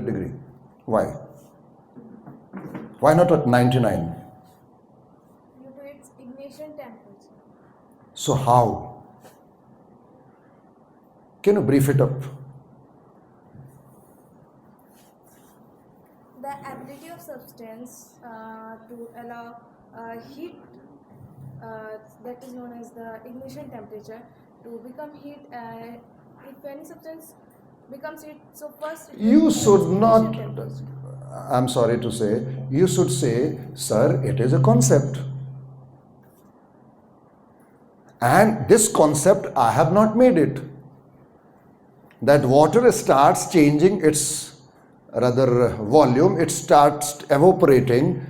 degree. Why? Why not at 99? Due to its ignition temperature. So how? Can you brief it up? The ability of substance to allow heat, that is known as the ignition temperature, to become heat. If any substance becomes heat, so first it You will should ignition not, temperature. I'm sorry to say, you should say, sir, it is a concept. And this concept, I have not made it. That water starts changing its volume, it starts evaporating,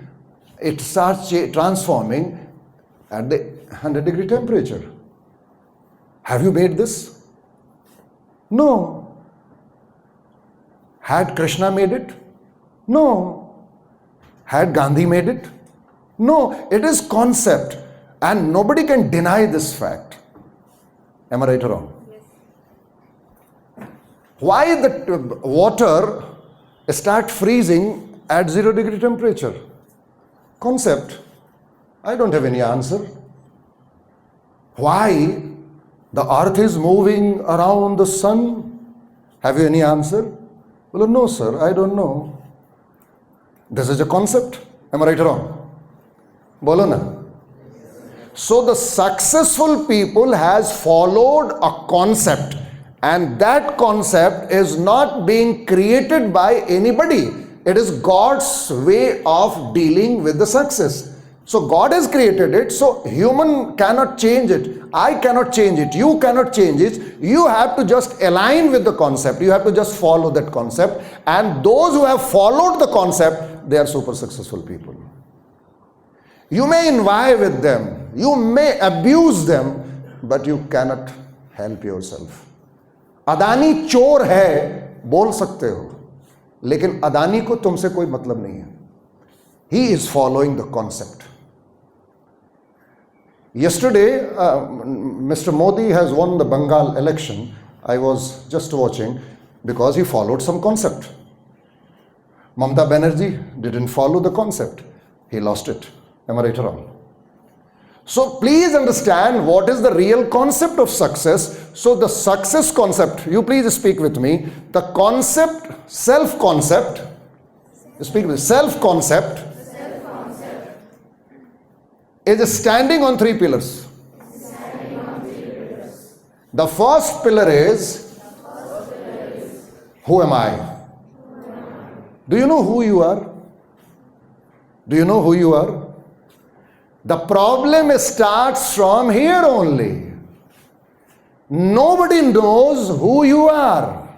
it starts transforming at the 100-degree temperature. Have you made this? No. Had Krishna made it? No. Had Gandhi made it? No. It is concept and nobody can deny this fact. Am I right or wrong? Yes. Why the water start freezing at 0-degree temperature? Concept. I don't have any answer. Why the earth is moving around the sun? Have you any answer? Well, no, sir, I don't know. This is a concept. Am I right or wrong? Bolo na. So the successful people has followed a concept, and that concept is not being created by anybody. It is God's way of dealing with the success. So God has created it, so human cannot change it. I cannot change it. You cannot change it. You have to just align with the concept. You have to just follow that concept. And those who have followed the concept, they are super successful people. You may envy with them. You may abuse them, but you cannot help yourself. Adani चोर है बोल सकते हो, लेकिन अदानी को तुमसे कोई मतलब नहीं है. He is following the concept. Yesterday, Mr. Modi has won the Bengal election. I was just watching because he followed some concept. Mamata Banerjee didn't follow the concept. He lost it. Am I right or wrong? So please understand what is the real concept of success. So the success concept, you please speak with me. The concept, self-concept, speak with self-concept is standing on three pillars. The first pillar is, who am I? Do you know who you are? Do you know who you are? The problem starts from here only. Nobody knows who you are.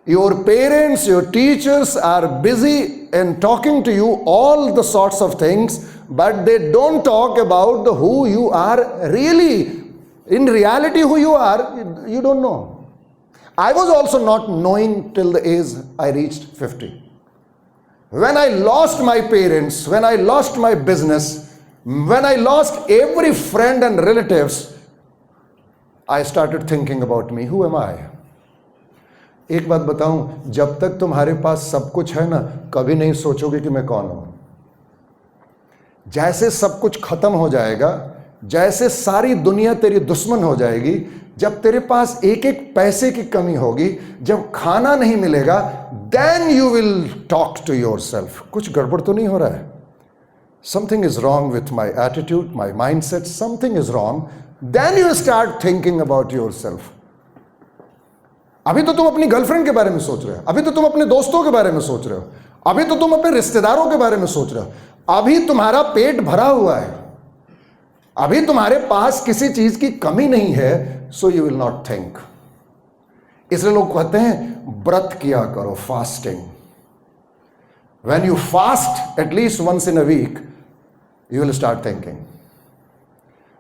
Your parents, your teachers are busy in talking to you all the sorts of things, but they don't talk about the who you are really. In reality, who you are, you don't know. I was also not knowing till the age I reached 50. When I lost my parents, when I lost my business, when I lost every friend and relatives, I started thinking about me. Who am I? एक बात बताऊं, जब तक तुम्हारे पास सब कुछ है ना, कभी नहीं सोचोगे कि मैं कौन हूं. जैसे सब कुछ खत्म हो जाएगा, जैसे सारी दुनिया तेरी दुश्मन हो जाएगी, जब तेरे पास एक एक पैसे की कमी होगी, जब खाना नहीं मिलेगा, then you will talk to yourself. कुछ गड़बड़ तो नहीं हो रहा है? Something is wrong with my attitude, my mindset, something is wrong. Then you start thinking about yourself. अभी तो तुम अपनी गर्लफ्रेंड के बारे में सोच रहे हो, अभी तो तुम अपने दोस्तों के बारे में सोच रहे हो, अभी तो तुम अपने रिश्तेदारों के बारे में सोच रहे हो, अभी तुम्हारा पेट भरा हुआ है, अभी तुम्हारे पास किसी चीज की कमी नहीं है. So you will not think. इसलिए लोग कहते हैं व्रत किया करो, fasting. When you fast at least once in a week, you will start thinking.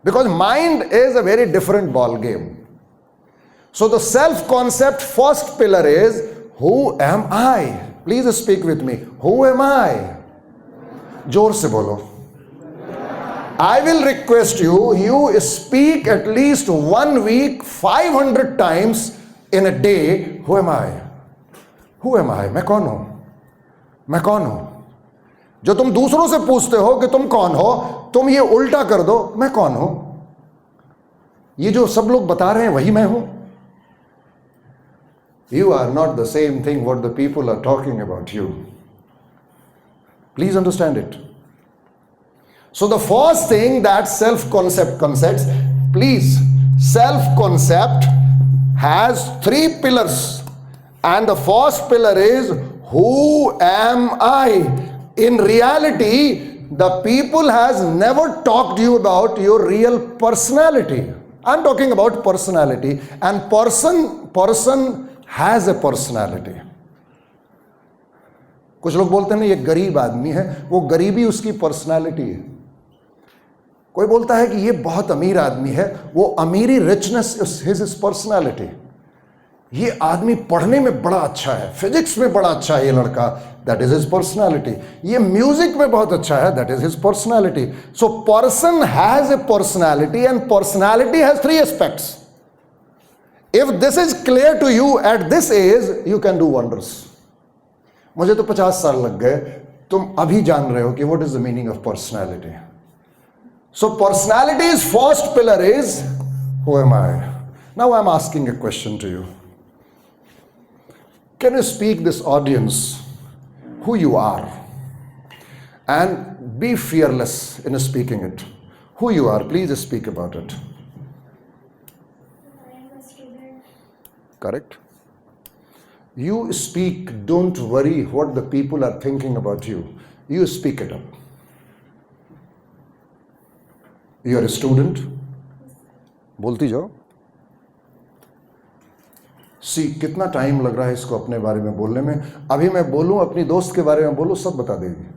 Because mind is a very different ball game. So the self-concept first pillar is, who am I? Please speak with me. Who am I? जोर से बोलो. I will request you, you speak at least 1 week, 500 times in a day. Who am I? Who am I, मैं कौन हूं, मैं कौन हूं। जो तुम दूसरों से पूछते हो कि तुम कौन हो, तुम ये उल्टा कर दो, मैं कौन हूं। ये जो सब लोग बता रहे हैं वही मैं हूं। You are not the same thing what the people are talking about you. Please understand it. So the first thing that self-concept concepts, please, self-concept has 3 pillars. And the first pillar is, who am I? In reality, the people has never talked to you about your real personality. I'm talking about personality. And person has a personality. कुछ लोग बोलते हैं ना ये गरीब आदमी है, वो गरीबी उसकी पर्सनालिटी है। कोई बोलता है कि ये बहुत अमीर आदमी है, वो अमीरी रिचनेस इज हिज पर्सनालिटी। ये आदमी पढ़ने में बड़ा अच्छा है, फिजिक्स में बड़ा अच्छा है ये लड़का, दैट इज हिज पर्सनालिटी। ये म्यूजिक में बहुत अच्छा है, that is his personality. So person has a personality and personality has 3 aspects. If this is clear to you at this age, you can do wonders. मुझे तो 50 साल लग गए, तुम अभी जान रहे हो कि what is the meaning of personality. So personality's first pillar is, who am I? Now I'm asking a question to you. Can you speak this audience who you are and be fearless in speaking it? Who you are, please speak about it. Correct? You speak, don't worry what the people are thinking about you. You speak it up. You are a student. बोलती जाओ। सी कितना time लग रहा है इसको अपने बारे में बोलने में। अभी मैं बोलूं अपनी दोस्त के बारे में बोलूं, सब बता देगी।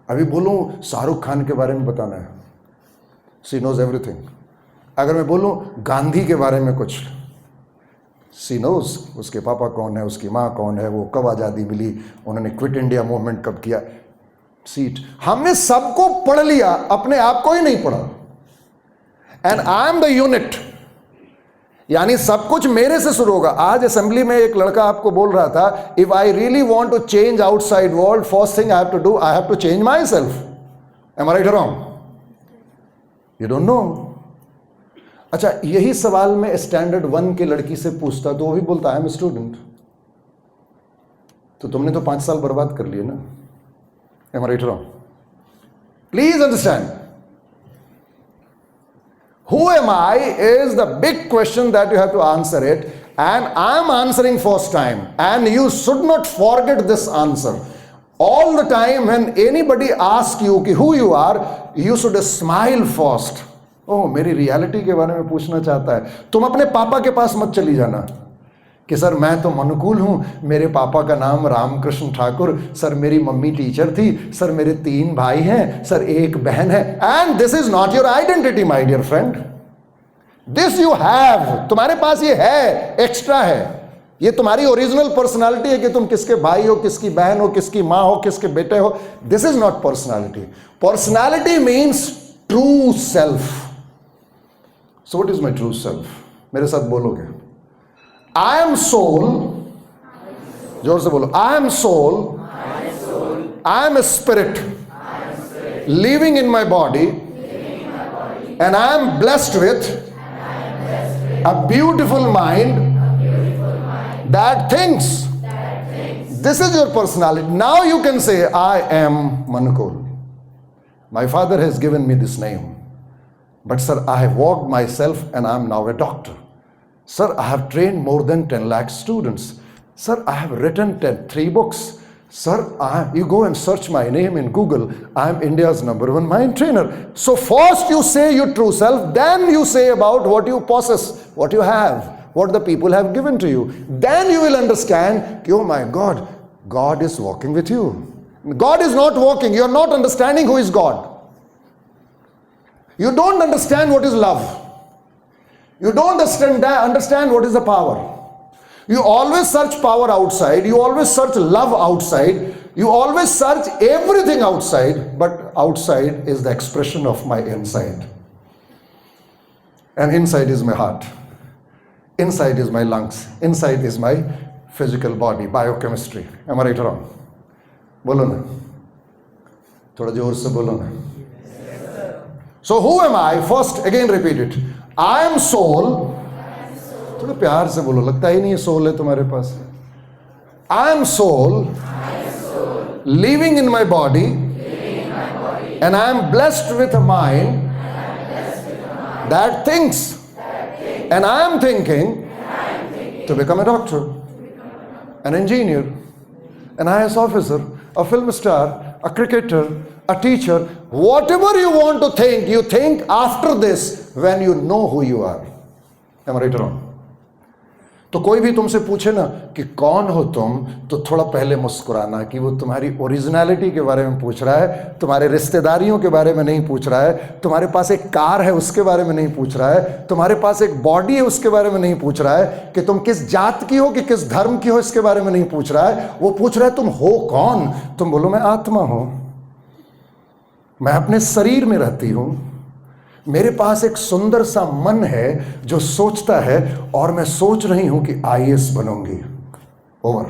अभी बोलूं शाहरुख खान के बारे में बताना है, सी नोज एवरीथिंग। अगर मैं बोलूं गांधी के बारे में कुछ, सी नोज उसके पापा कौन है, उसकी माँ कौन है, वो कब आज़ादी मिली, उन्होंने क्विट इंडिया मूवमेंट कब किया। सीट हमने सबको पढ़ लिया, अपने आप को ही नहीं पढ़ा। And I am the unit, यानी सब कुछ मेरे से शुरू होगा। आज असेंबली में एक लड़का आपको बोल रहा था, if I really want to change outside world, first thing I have to do, I have to change myself. Am I right और रॉन्ग? You don't know. अच्छा, यही सवाल मैं स्टैंडर्ड 1 के लड़की से पूछता तो वो भी बोलता आई एम स्टूडेंट। तो तुमने तो 5 साल बर्बाद कर लिए ना। एम आई राइट और wrong? Please understand, who am I is the big question that you have to answer it, and I am answering first time, and you should not forget this answer. All the time when anybody asks you कि who you are, you should smile first. ओह, मेरी reality के बारे में पूछना चाहता है। तुम अपने पापा के पास मत चली जाना कि सर मैं तो अनुकूल हूँ, मेरे पापा का नाम रामकृष्ण ठाकुर, सर मेरी मम्मी टीचर थी, सर मेरे 3 भाई हैं, सर 1 बहन है। And this is not your identity my dear friend. This you have, तुम्हारे पास ये है, एक्स्ट्रा है। ये तुम्हारी ओरिजिनल पर्सनालिटी है कि तुम किसके भाई हो, किसकी बहन हो, किसकी माँ हो, किसके बेटे हो। This is not personality. Personality means true self. So what is my true self? मेरे साथ बोलोगे, I am soul. जोर से बोलो, I am soul. I am a spirit living in my body, and I am blessed with a beautiful mind that thinks. This is your personality. Now you can say, I am Manukul. My father has given me this name, but sir, I have walked myself and I am now a doctor. Sir, I have trained more than 10 lakh students. Sir, I have written 3 books. Sir, you go and search my name in Google. I am India's #1 mind trainer. So first you say your true self, then you say about what you possess, what you have, what the people have given to you. Then you will understand, oh my God, God is walking with you. God is not walking. You are not understanding who is God. You don't understand what is love. You don't understand what is the power. You always search power outside. You always search love outside. You always search everything outside. But outside is the expression of my inside. And inside is my heart. Inside is my lungs. Inside is my physical body, biochemistry. Am I right और wrong? बोलो ना, थोड़ा जोर से बोलो ना। So who am I? First again repeat it, I am soul. थोड़ा प्यार से बोलो, लगता ही नहीं है सोल है तुम्हारे पास। I am soul living in my body, and I am blessed with a mind that thinks, and I am thinking to become a doctor, an engineer, an IAS officer, a film star, a cricketer, a teacher. Whatever you want to think, you think after this when you know who you are. Am I right or wrong? तो कोई भी तुमसे पूछे ना कि कौन हो तुम, तो थोड़ा पहले मुस्कुराना कि वो तुम्हारी ओरिजिनलिटी के बारे में पूछ रहा है, तुम्हारे रिश्तेदारियों के बारे में नहीं पूछ रहा है, तुम्हारे पास एक कार है उसके बारे में नहीं पूछ रहा है, तुम्हारे पास एक बॉडी है उसके बारे में नहीं पूछ रहा है, कि तुम किस जात की हो कि किस धर्म की हो इसके बारे में नहीं पूछ रहा है। वो पूछ रहा है तुम हो कौन। तुम बोलो मैं आत्मा हूं, मैं अपने शरीर में रहती हूं, मेरे पास एक सुंदर सा मन है जो सोचता है, और मैं सोच रही हूं कि IAS बनूंगी। ओवर।